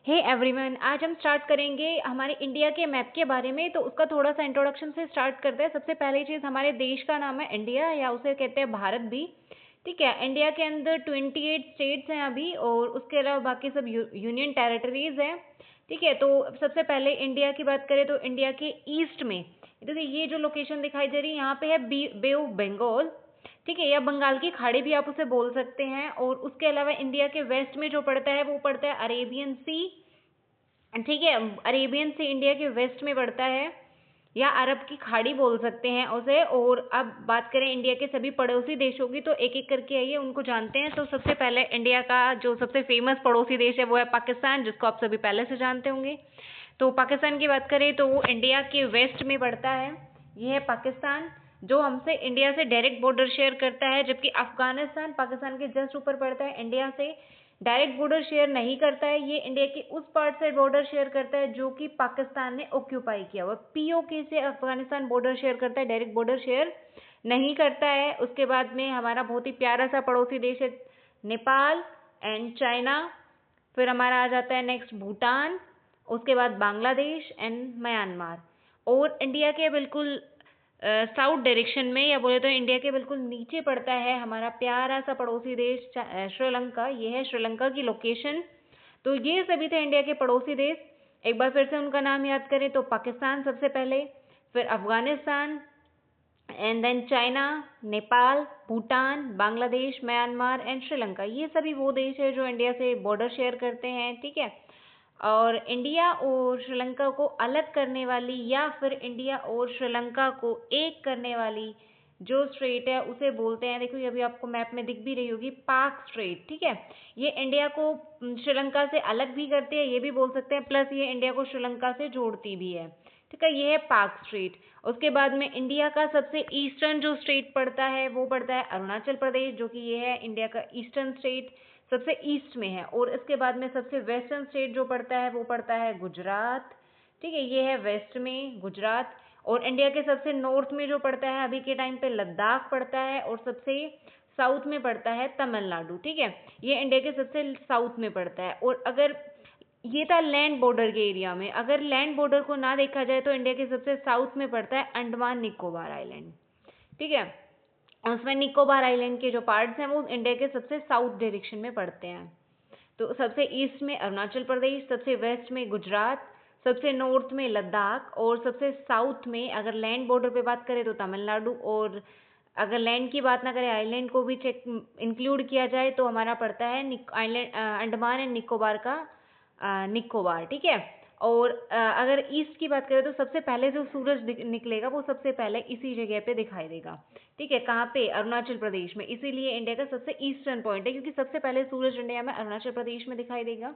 Hey everyone, आज हम start करेंगे हमारे इंडिया के मैप के बारे में। तो उसका थोड़ा सा इंट्रोडक्शन से स्टार्ट करते हैं। सबसे पहली चीज़, हमारे देश का नाम है इंडिया, या उसे कहते हैं भारत भी। ठीक है, इंडिया के अंदर 28 स्टेट्स हैं अभी, और उसके अलावा बाकी सब यूनियन टेरिटरीज हैं। ठीक है, तो सबसे पहले इंडिया की बात करें तो इंडिया के ईस्ट में देखिए ये जो लोकेशन दिखाई दे रही है यहाँ पे है बे ऑफ बंगाल। ठीक है, या बंगाल की खाड़ी भी आप उसे बोल सकते हैं। और उसके अलावा इंडिया के वेस्ट में जो पड़ता है वो पड़ता है अरेबियन सी। ठीक है, अरेबियन सी इंडिया के वेस्ट में पड़ता है, या अरब की खाड़ी बोल सकते हैं उसे। और अब बात करें इंडिया के सभी पड़ोसी देशों की, तो एक एक करके आइए उनको जानते हैं। तो सबसे पहले इंडिया का जो सबसे फेमस पड़ोसी देश है वो है पाकिस्तान, जिसको आप सभी पहले से जानते होंगे। तो पाकिस्तान की बात करें तो वो इंडिया के वेस्ट में पड़ता है। ये है पाकिस्तान, जो हमसे इंडिया से डायरेक्ट बॉर्डर शेयर करता है, जबकि अफगानिस्तान पाकिस्तान के जस्ट ऊपर पड़ता है, इंडिया से डायरेक्ट बॉर्डर शेयर नहीं करता है। ये इंडिया के उस पार्ट से बॉर्डर शेयर करता है जो कि पाकिस्तान ने ऑक्यूपाई किया हुआ। पीओके से अफगानिस्तान बॉर्डर शेयर करता है, डायरेक्ट बॉर्डर शेयर नहीं करता है। उसके बाद में हमारा बहुत ही प्यारा सा पड़ोसी देश है नेपाल एंड चाइना। फिर हमारा आ जाता है नेक्स्ट भूटान, उसके बाद बांग्लादेश एंड म्यांमार। और इंडिया के बिल्कुल साउथ डायरेक्शन में, या बोले तो इंडिया के बिल्कुल नीचे पड़ता है हमारा प्यारा सा पड़ोसी देश श्रीलंका। ये है श्रीलंका की लोकेशन। तो ये सभी थे इंडिया के पड़ोसी देश। एक बार फिर से उनका नाम याद करें तो पाकिस्तान सबसे पहले, फिर Afghanistan, and then China, Nepal, Bhutan, Bangladesh, Myanmar and Sri Lanka. ये सभी वो देश है जो इंडिया से बॉर्डर शेयर करते हैं। ठीक है, और इंडिया और श्रीलंका को अलग करने वाली, या फिर इंडिया और श्रीलंका को एक करने वाली जो स्ट्रेट है उसे बोलते हैं, देखो ये अभी आपको मैप में दिख भी रही होगी, पाक स्ट्रेट। ठीक है, ये इंडिया को श्रीलंका से अलग भी करती है, ये भी बोल सकते हैं, प्लस ये इंडिया को श्रीलंका से जोड़ती भी है। ठीक है, ये है पाक स्ट्रेट। उसके बाद में इंडिया का सबसे ईस्टर्न जो स्टेट पड़ता है वो पड़ता है अरुणाचल प्रदेश, जो कि ये है इंडिया का ईस्टर्न स्टेट, सबसे ईस्ट में है। और इसके बाद में सबसे वेस्टर्न स्टेट जो पड़ता है वो पड़ता है गुजरात। ठीक है, ये है वेस्ट में गुजरात। और इंडिया के सबसे नॉर्थ में जो पड़ता है अभी के टाइम पे लद्दाख पड़ता है, और सबसे साउथ में पड़ता है तमिलनाडु। ठीक है, ये इंडिया के सबसे साउथ में पड़ता है। और अगर ये था लैंड बॉर्डर के एरिया में, अगर लैंड बॉर्डर को ना देखा जाए तो इंडिया के सबसे साउथ में पड़ता है अंडमान निकोबार आइलैंड। ठीक है, उसमें निकोबार आइलैंड के जो पार्ट्स हैं वो इंडिया के सबसे साउथ डायरेक्शन में पड़ते हैं। तो सबसे ईस्ट में अरुणाचल प्रदेश, सबसे वेस्ट में गुजरात, सबसे नॉर्थ में लद्दाख, और सबसे साउथ में अगर लैंड बॉर्डर पे बात करें तो तमिलनाडु। और अगर लैंड की बात ना करें, आइलैंड को भी चेक इंक्लूड किया जाए तो हमारा पड़ता है आइलैंड अंडमान एंड निकोबार का निकोबार। ठीक है, और अगर ईस्ट की बात करें तो सबसे पहले जो सूरज निकलेगा वो सबसे पहले इसी जगह पे दिखाई देगा। ठीक है, कहाँ पे? अरुणाचल प्रदेश में। इसीलिए इंडिया का सबसे ईस्टर्न पॉइंट है, क्योंकि सबसे पहले सूरज इंडिया में अरुणाचल प्रदेश में दिखाई देगा,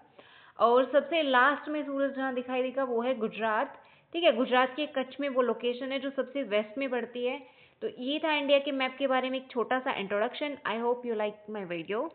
और सबसे लास्ट में सूरज जहाँ दिखाई देगा वो है गुजरात। ठीक है, गुजरात के कच्छ में वो लोकेशन है जो सबसे वेस्ट में पड़ती है। तो ये था इंडिया के मैप के बारे में एक छोटा सा introduction. I hope you like my video.